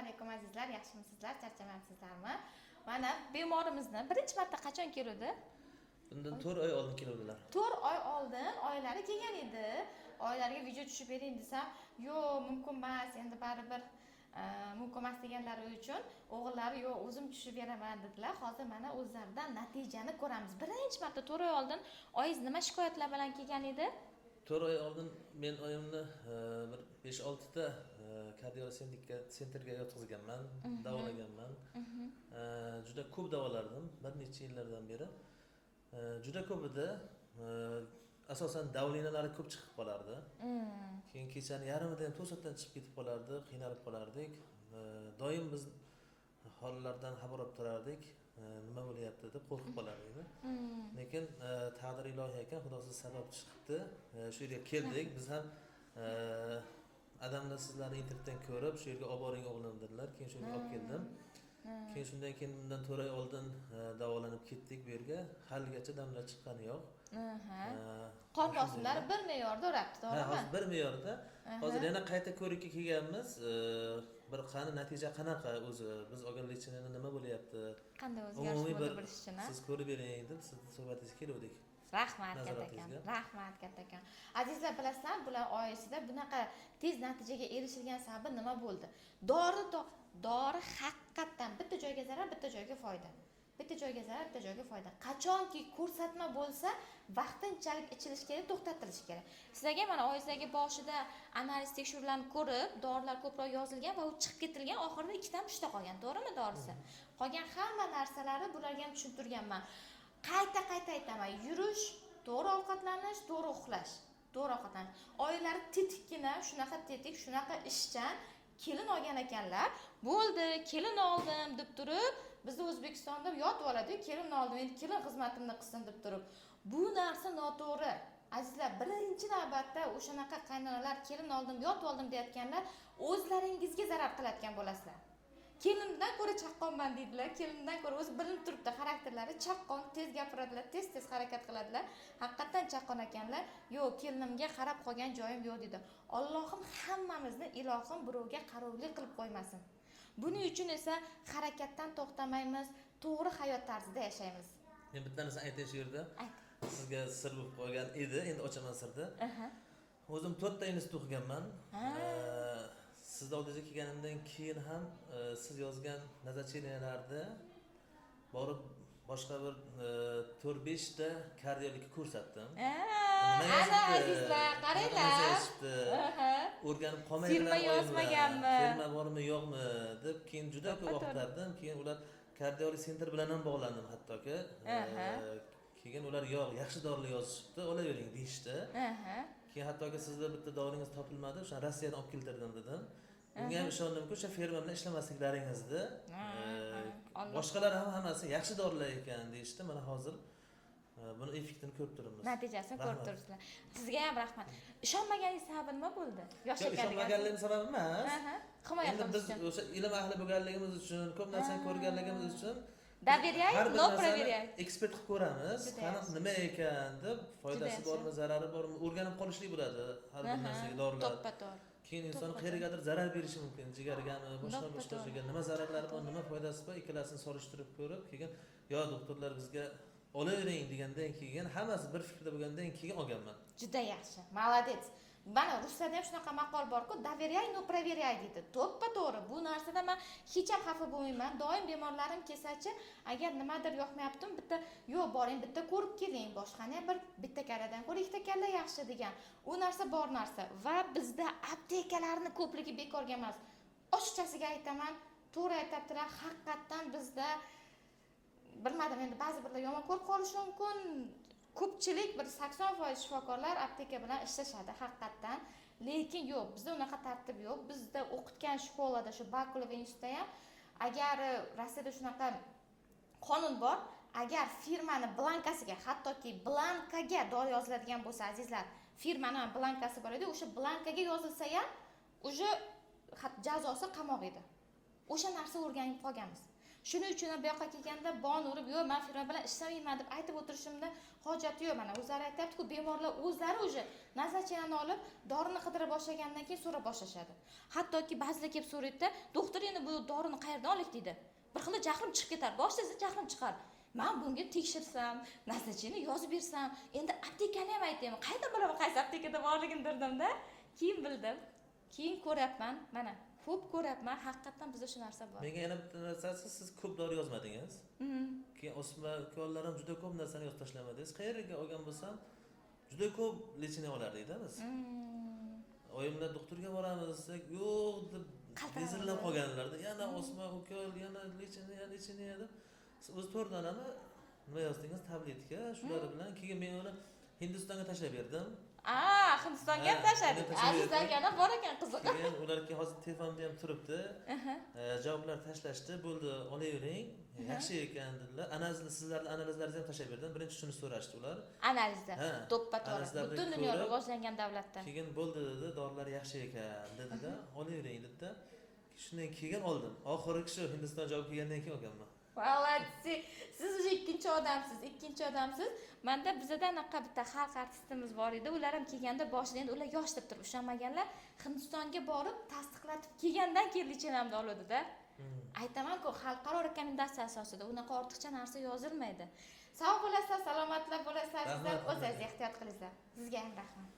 Assalomu alaykum azizlar, yaxshimisizlar, charchamabsizlarmi? Mana bemorimizni birinchi marta qachon keldi? Bundan 4 oy oldin keluvdilar. 4 oy oldin oylari kelgan edi. Oylarga video tushib bering desam, "Yo'q, mumkin emas, endi baribir mumkin emas" deganlari uchun o'g'illari "Yo'q, o'zim tushib beraman" dedilar. Hozir mana o'zlaridan natijani ko'ramiz. Birinchi marta 4 oy oldin oyingiz nima shikoyatlar bilan kelgan edi? 4 oy oldin men oyimni bir 5-6 ta kardiologik sentrga yotqizganman, davolaganman. Juda ko'p davolardim bir necha yillardan beri. Juda ko'p edi. Asosan davlenalari ko'p chiqib qolardi. Keyin kechani yarmida ham to'satdan chiqib ketib qolardi, qiynalib qolardik. Doim biz hollardan xabar olib turardik. Nima bo'lyapti deb qo'rqib qolardik. Lekin taqdir ilohiy ekan, Xudosi sabab chiqibdi. Shu yerga keldik. Biz ham adamlar sizlarni internetdan ko'rib, shu yerga olib boring o'g'lim dedilar. Keyin shu yerga olib keldim. Keyin shundan keyin bundan 4 oy oldin davolanib ketdik bu yerga. Haligacha damlar chiqqani yo'q. Qon bosimlari bir me'yorda o'rabdi, to'g'rimi? Ha, hozir bir me'yorda. Hozir yana qayta ko'rikka kelganmiz. Bir qani natija qanaqa o'zi, biz olgan lecheniyadan nima bo'lyapti? Qanday o'zgarish bo'ldi bilish uchun. Siz ko'rib bering deb sizni suhbatingizga keldik. Rahmat kattakon. Rahmat kattakon. Azizlar, bilasizlar, bular oilasida bunaqa tez natijaga erishilgan sabab nima bo'ldi? Dori haqiqatdan bitta joyga zarar, bitta joyga foyda. Bitta joyga zarar, bitta joyga foyda. Qachonki ko'rsatma bo'lsa, vaqtinchalik ichilish kerak, to'xtatilish kerak. Sizlarga mana oilasidagi boshida analiz tekshiruvlarni ko'rib, dorilar ko'proq yozilgan va u chiqib ketilgan, oxirida ikkitadan 3 ta qolgan, to'g'rimi dorisi? Qolgan hamma narsalari bularga ham tushuntirganman. Qayta aytaman, yurish, to'g'ri ovqatlanish, to'g'ri uxlash, to'g'ri ovqatlanish. Oilalari tetikkina, shunaqa tetik, shunaqa ishchan kelin olgan ekanlar. Bo'ldi, kelin oldim deb turib, bizda O'zbekistonda yotib oladi, kelin oldim, endi kelin xizmatimni qilsin deb turib. Bu narsa noto'g'ri. Azizlar, birinchi navbatda o'shanaqa qaynonalar kelin oldim, yotib oldim deyotganlar o'zlaringizga zarar qilayotgan bo'lasizlar. Kelindan ko'ra chaqqonman deydilar. Kelindan ko'ra o'zi bilinib turibdi, xarakterlari chaqqon, tez gapiradilar, tez harakat qiladilar. Haqiqatan chaqqon ekanlar. Yo'q, kelinimga qarab qolgan joyim yo'q dedi. Allohim hammamizni ilohim birovga qarovli qilib qo'ymasin. Buning uchun esa harakatdan to'xtamaymiz, to'g'ri hayot tarzida yashaymiz. Men bitta narsani aytay shu yerda. Sizga sir bo'lib qolgan edi, endi ochaman sirni. O'zim 4 ta institut o'qiganman. Sizni oldingizga kelganimdan keyin ham siz yozgan nazarcheniyalarda borib boshqa bir 4-5 ta kardiologga ko'rsatdim. Ana azizlar, qaranglar. O'rganib qolmaydilar. Firma yozmaganmi? Firma bormi, yo'qmi deb keyin juda ko'p vaqtlardan keyin ular kardiolog sentr bilan ham bog'landim hattoki. Keyin ular yo'q, yaxshi dorilar yozishibdi, olavering deyishdi. Keyin hattoki sizda bitta doringiz topilmadi, o'sha Rossiyadan olib keltirdim dedim. Bunga ham ishondimki, o'sha firma bilan ishlamasliklaringizni, boshqalar ham hammasi yaxshi dorilar ekan deyishdi. Mana hozir buni effektini ko'rib turibmiz. Natijasini ko'rib turibsizlar. Sizga ham rahmat. Ishonmaganingiz sababi nima bo'ldi? Yosh ekanligingiz. Ishonmaganligim sababi emas. Himoya qilish uchun. Biz o'sha ilm ahli bo'lganligimiz uchun, ko'p narsani ko'rganligimiz uchun Доверяй, но проверяй. Ekspert qilib ko'ramiz. Qanaqa nima ekan deb, foydasi bormi, zarari bormi, o'rganib qolishlik bo'ladi har bir narsaga dorilar. To'ppa-to'g'ri. Keyin inson qayergadir zarar berishi mumkin, jigargami, boshqa joyga nima zararlari bor, nima foydasi bor, ikkalasini solishtirib ko'rib, keyin yo doktorlar bizga olavering degandan keyin hammasi bir fikrda bo'lgandan keyin olganman. Juda yaxshi. Молодец. Mana ruslarda ham shunaqa maqol bor-ku, доверяй, но проверяй deydi. To'ppa-to'g'ri. Bu narsada men hech ham xafa bo'lmayman. Doim bemorlarim kelsa-chi, agar nimadir yoqmayaptimi, bitta yo'q, boring, bitta ko'rib keling. Boshqani ham bitta kalladan ko'ra ikkita kalla yaxshi degan. U narsa bor narsa va bizda aptekalarning ko'pligi bekorga emas. Ochiqchasiga aytaman, to'g'ri aytibdilar, haqiqatan bizda bilmadim, endi ba'zi birlar yomon ko'rib qolishi mumkin. Ko'pchilik bir 80% shifokorlar apteka bilan ishlashadi haqiqatan, lekin yo'q, bizda unaqa tartib yo'q. Bizda o'qitgan shkolada, shu Bakulov institutida ham agar Rossiyada shunaqa qonun bor, agar firmani blankasiga, hattoki blankaga dori yoziladigan bo'lsa, azizlar, firmaning blankasi bor edi, o'sha blankaga yozilsa ham, uje jazosi qamoq edi. O'sha narsa o'rganib qolganmiz. Shuning uchun bu yoqqa kelganda bon urib, "Yo'q, men Firma bilan ishlamayman" deb aytib o'tirishimda hojati yo'q. Mana o'zlari aytayapti-ku, bemorlar o'zlari уже nazarchani olib, dorini qidira boshlagandan keyin so'ra boshlashadi. Hattoki ba'zilar kelib so'raydi-da, "Doktor, endi bu dorini qayerdan olik?" deydi. Bir xil jahlim chiqib ketar. Boshida jahlim chiqar. Men bunga tekshirsam, nazarchini yozib bersam, endi aptekani ham aytayman. Qayerdan bilaman qaysi aptekada borligini bildim-da. Keyin bildim. Keyin ko'ryapman, mana ko'p ko'ryapman, haqiqatan bizda shu narsa bor. Menga yana bitta narsasi, siz ko'p dori yozmadingiz. Keyin o'sma ukollar ham juda ko'p narsani yozib tashlamadingiz. Qayerga olgan bo'lsam, juda ko'p lecheniya olardik-da biz. Oyimlar doktorga boramiz desak, yo'q deb bezirlab qolganlarda, yana o'sma ukol, yana lecheniya deb. Siz o'z to'rdanami nima yozdingiz? Tabletka, shular bilan keyin men uni Hindistonga tashlab berdim. Hindistonga ham tashladik. Azizlar yana bor ekan, qiziq. Keyin ularga hozir telefonda ham turibdi. Javoblar tashlashdi, bo'ldi, olavering. Yaxshi ekan dedilar. Sizlarning analizlaringizni ham tashlab berdim. Birinchi shuni so'rashdi ular. Analizda. To'ppa-to'g'ri. Butun dunyo rivojlangan davlatda. Keyin bo'ldi dedi, dorilar yaxshi ekan dedi-da, olavering dedi-da. Shundan keyin oldim. Oxirgi shu Hindiston javob kelgandan keyin olganman. Vallahi siz уже ikkinchi odamsiz. Menda bizada anaqa bitta xalq artistimiz bor edi. Ular ham kelganda boshida endi ular yosh deb turib ishonmaganlar. Hindistonga borib tasdiqlatib kelgandan keyin lichenamni oladi-da. Aytaman-ku, xalqaro rekomendatsiya asosida unaqa ortiqcha narsa yozilmaydi. Sog' bo'lasizlar, salomatlar bo'lasizlar, sizlar o'zingiz ehtiyot qilinglar. Sizga ham rahmat.